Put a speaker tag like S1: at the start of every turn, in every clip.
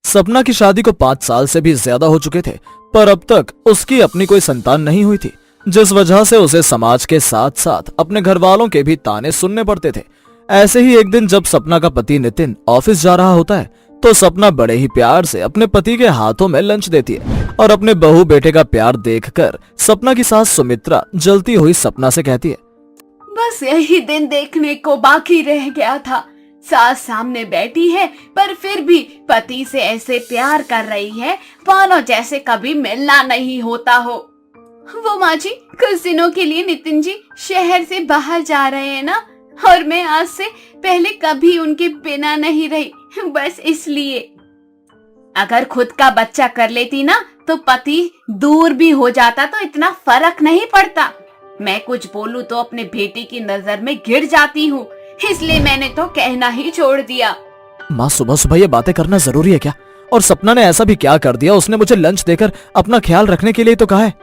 S1: सपना की शादी को 5 साल से भी ज्यादा हो चुके थे, पर अब तक उसकी अपनी कोई संतान नहीं हुई थी, जिस वजह से उसे समाज के साथ साथ अपने घर वालों के भी ताने सुनने पड़ते थे। ऐसे ही एक दिन जब सपना का पति नितिन ऑफिस जा रहा होता है, तो सपना बड़े ही प्यार से अपने पति के हाथों में लंच देती है और अपने बहू बेटे का प्यार देखकर सपना की सास सुमित्रा जलती हुई सपना से कहती है,
S2: बस यही दिन देखने को बाकी रह गया था। सास सामने बैठी है पर फिर भी पति से ऐसे प्यार कर रही है मानो जैसे कभी मिलना नहीं होता हो। वो माँ जी, कुछ दिनों के लिए नितिन जी शहर से बाहर जा रहे हैं ना, और मैं आज से पहले कभी उनके बिना नहीं रही, बस इसलिए। अगर खुद का बच्चा कर लेती ना तो पति दूर भी हो जाता तो इतना फर्क नहीं पड़ता। मैं कुछ बोलूं तो अपने बेटी की नजर में गिर जाती हूँ, इसलिए मैंने तो कहना ही छोड़ दिया।
S1: माँ, सुबह सुबह ये बातें करना जरूरी है क्या? और सपना ने ऐसा भी क्या कर दिया? उसने मुझे लंच देकर अपना ख्याल रखने के लिए तो कहा है।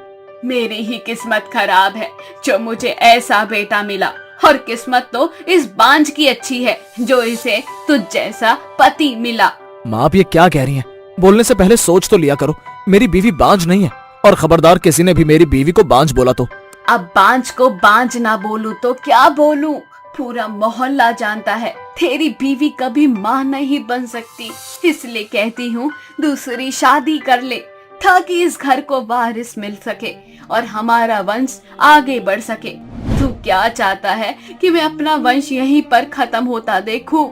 S2: मेरी ही किस्मत खराब है जो मुझे ऐसा बेटा मिला, और किस्मत तो इस बांझ की अच्छी है जो इसे तुझ जैसा पति मिला।
S1: माँ, आप ये क्या कह रही हैं? बोलने से पहले सोच तो लिया करो। मेरी बीवी बांझ नहीं है, और खबरदार किसी ने भी मेरी बीवी को बांझ बोला तो।
S2: अब बांझ को बांझ ना बोलूं तो क्या बोलूं? पूरा मोहल्ला जानता है तेरी बीवी कभी माँ नहीं बन सकती, इसलिए कहती हूँ दूसरी शादी कर ले ताकि इस घर को वारिस मिल सके और हमारा वंश आगे बढ़ सके। तू क्या चाहता है कि मैं अपना वंश यहीं पर खत्म होता देखूं?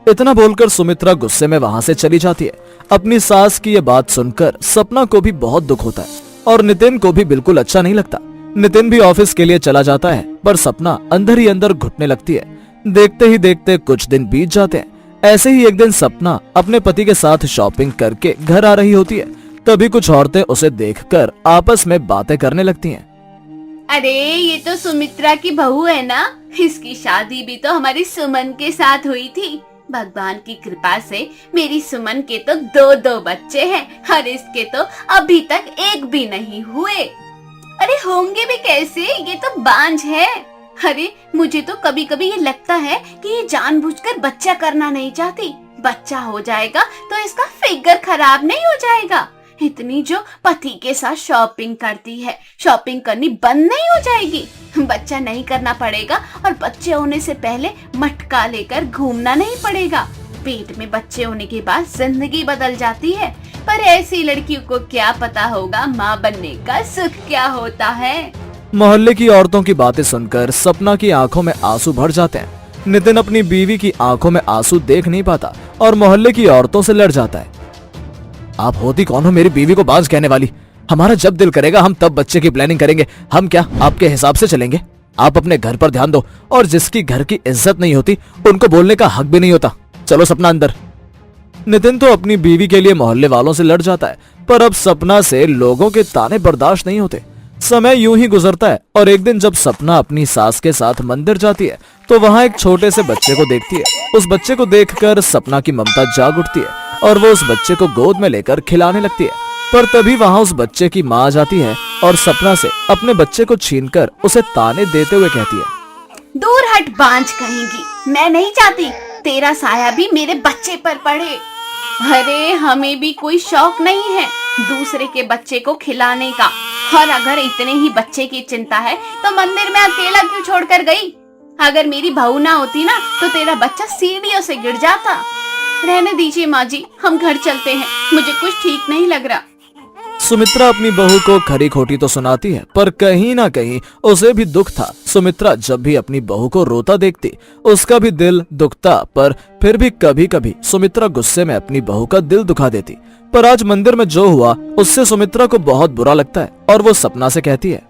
S1: इतना बोलकर सुमित्रा गुस्से में वहाँ से चली जाती है। अपनी सास की ये बात सुनकर सपना को भी बहुत दुख होता है और नितिन को भी बिल्कुल अच्छा नहीं लगता। नितिन भी ऑफिस के लिए चला जाता है, पर सपना अंदर ही अंदर घुटने लगती है। देखते ही देखते कुछ दिन बीत जाते हैं। ऐसे ही एक दिन सपना अपने पति के साथ शॉपिंग करके घर आ रही होती है, तभी कुछ औरतें उसे देखकर आपस में बातें करने लगती हैं।
S2: अरे ये तो सुमित्रा की बहू है ना, इसकी शादी भी तो हमारी सुमन के साथ हुई थी। भगवान की कृपा से मेरी सुमन के तो दो बच्चे हैं और इसके तो अभी तक एक भी नहीं हुए। अरे होंगे भी कैसे, ये तो बांझ है। अरे मुझे तो कभी कभी ये लगता है कि ये जानबूझकर बच्चा करना नहीं चाहती। बच्चा हो जाएगा तो इसका फिगर खराब नहीं हो जाएगा। इतनी जो पति के साथ शॉपिंग करती है, शॉपिंग करनी बंद नहीं हो जाएगी। बच्चा नहीं करना पड़ेगा और बच्चे होने से पहले मटका लेकर घूमना नहीं पड़ेगा। पेट में बच्चे होने के बाद जिंदगी बदल जाती है, पर ऐसी लड़कियों को क्या पता होगा माँ बनने का सुख क्या होता है।
S1: मोहल्ले की औरतों की बातें सुनकर सपना की आंखों में आंसू भर जाते हैं। नितिन अपनी बीवी की आंखों में आंसू देख नहीं पाता और मोहल्ले की औरतों से लड़ जाता है। आप होती कौन हो मेरी बीवी को बांझ कहने वाली? हमारा जब दिल करेगा हम तब बच्चे की प्लानिंग करेंगे। हम क्या आपके हिसाब से चलेंगे? आप अपने घर पर ध्यान दो, और जिसकी घर की इज्जत नहीं होती उनको बोलने का हक भी नहीं होता। चलो सपना अंदर। नितिन तो अपनी बीवी के लिए मोहल्ले वालों से लड़ जाता है, पर अब सपना से लोगों के ताने बर्दाश्त नहीं होते। समय यूं ही गुजरता है और एक दिन जब सपना अपनी सास के साथ मंदिर जाती है तो वहां एक छोटे से बच्चे को देखती है। उस बच्चे को देखकर सपना की ममता जाग उठती है और वो उस बच्चे को गोद में लेकर खिलाने लगती है, पर तभी वहां उस बच्चे की माँ आ जाती है और सपना से अपने बच्चे को छीनकर उसे ताने देते हुए कहती है,
S2: दूर हट बांझ कहेंगी, मैं नहीं चाहती तेरा साया भी मेरे बच्चे पर पड़े। अरे हमें भी कोई शौक नहीं है दूसरे के बच्चे को खिलाने का, और अगर इतने ही बच्चे की चिंता है तो मंदिर में अकेला क्यों छोड़कर गई? अगर मेरी बहू ना होती ना तो तेरा बच्चा सीढ़ियों से गिर जाता। रहने दीजिए माँ जी, हम घर चलते हैं, मुझे कुछ ठीक नहीं लग रहा।
S1: सुमित्रा अपनी बहू को खरी खोटी तो सुनाती है, पर कहीं ना कहीं उसे भी दुख था। सुमित्रा जब भी अपनी बहू को रोता देखती उसका भी दिल दुखता, पर फिर भी कभी कभी सुमित्रा गुस्से में अपनी बहू का दिल दुखा देती। पर आज मंदिर में जो हुआ उससे सुमित्रा को बहुत बुरा लगता है और वो सपना से कहती है,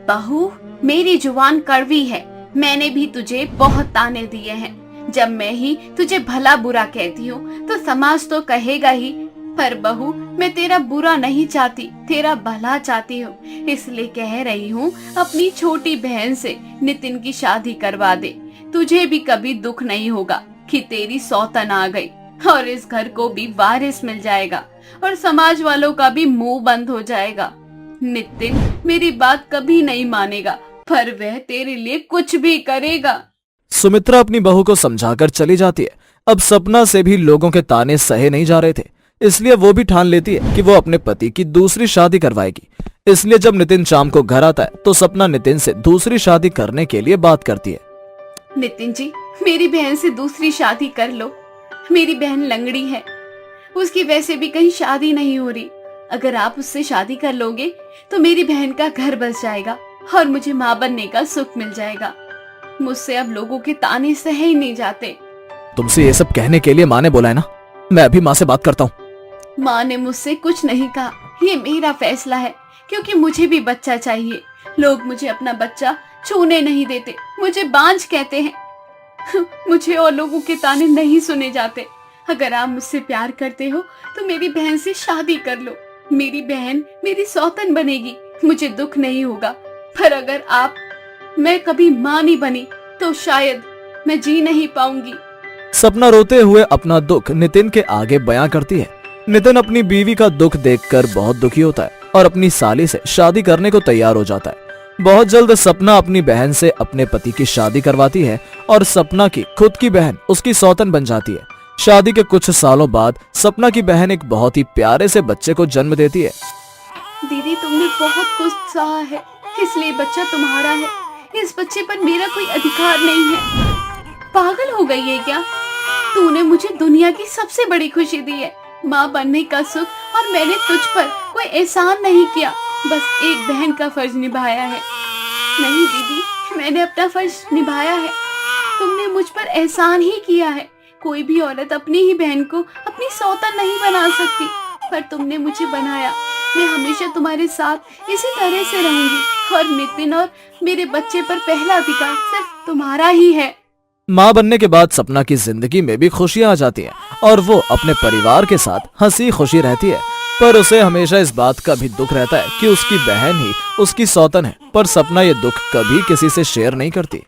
S2: बहू मेरी जुबान कड़वी है, मैंने भी तुझे बहुत ताने दिए हैं। जब मैं ही तुझे भला बुरा कहती हूँ तो समाज तो कहेगा ही, पर बहू मैं तेरा बुरा नहीं चाहती, तेरा भला चाहती हूँ, इसलिए कह रही हूँ अपनी छोटी बहन से नितिन की शादी करवा दे। तुझे भी कभी दुख नहीं होगा कि तेरी सौतन आ गई, और इस घर को भी वारिस मिल जाएगा और समाज वालों का भी मुंह बंद हो जाएगा। नितिन मेरी बात कभी नहीं मानेगा, पर वह तेरे लिए कुछ भी करेगा।
S1: सुमित्रा अपनी बहू को समझाकर चली जाती है। अब सपना से भी लोगों के ताने सहे नहीं जा रहे थे, इसलिए वो भी ठान लेती है कि वो अपने पति की दूसरी शादी करवाएगी। इसलिए जब नितिन शाम को घर आता है तो सपना नितिन से दूसरी शादी करने के लिए बात करती है।
S2: नितिन जी, मेरी बहन से दूसरी शादी कर लो। मेरी बहन लंगड़ी है, उसकी वैसे भी कहीं शादी नहीं हो रही। अगर आप उससे शादी कर लोगे तो मेरी बहन का घर बस जाएगा और मुझे माँ बनने का सुख मिल जाएगा। मुझसे अब लोगों के ताने सहे ही नहीं जाते।
S1: तुमसे ये सब कहने के लिए माँ ने बोला है ना, मैं अभी माँ से बात करता हूँ।
S2: माँ ने मुझसे कुछ नहीं कहा, ये मेरा फैसला है, क्योंकि मुझे भी बच्चा चाहिए। लोग मुझे अपना बच्चा छूने नहीं देते, मुझे बांझ कहते हैं। मुझे और लोगों के ताने नहीं सुने जाते। अगर आप मुझसे प्यार करते हो तो मेरी बहन से शादी कर लो। मेरी बहन मेरी सौतन बनेगी, मुझे दुख नहीं होगा। पर अगर मैं कभी माँ नहीं बनी तो शायद मैं जी नहीं पाऊंगी।
S1: सपना रोते हुए अपना दुख नितिन के आगे बयां करती है। नितिन अपनी बीवी का दुख देखकर बहुत दुखी होता है और अपनी साली से शादी करने को तैयार हो जाता है। बहुत जल्द सपना अपनी बहन से अपने पति की शादी करवाती है और सपना की खुद की बहन उसकी सौतन बन जाती है। शादी के कुछ सालों बाद सपना की बहन एक बहुत ही प्यारे से बच्चे को जन्म देती है।
S2: दीदी, तुमने बहुत कुछ सहा है, इसलिए बच्चा तुम्हारा है। इस बच्चे पर मेरा कोई अधिकार नहीं है। पागल हो गई है क्या? तूने मुझे दुनिया की सबसे बड़ी खुशी दी है, माँ बनने का सुख, और मैंने तुझ पर कोई एहसान नहीं किया, बस एक बहन का फर्ज निभाया है। नहीं दीदी, मैंने अपना फर्ज निभाया है। तुमने मुझ पर एहसान ही किया है। कोई भी औरत अपनी ही बहन को अपनी सौतन नहीं बना सकती, पर तुमने मुझे बनाया। मैं हमेशा तुम्हारे साथ इसी तरह से रहूंगी और नितिन और मेरे बच्चे पर पहला अधिकार सिर्फ तुम्हारा ही है।
S1: माँ बनने के बाद सपना की जिंदगी में भी खुशियाँ आ जाती हैं और वो अपने परिवार के साथ हंसी खुशी रहती है। पर उसे हमेशा इस बात का भी दुख रहता है कि उसकी बहन ही उसकी सौतन है। पर सपना ये दुख कभी किसी से शेयर नहीं करती।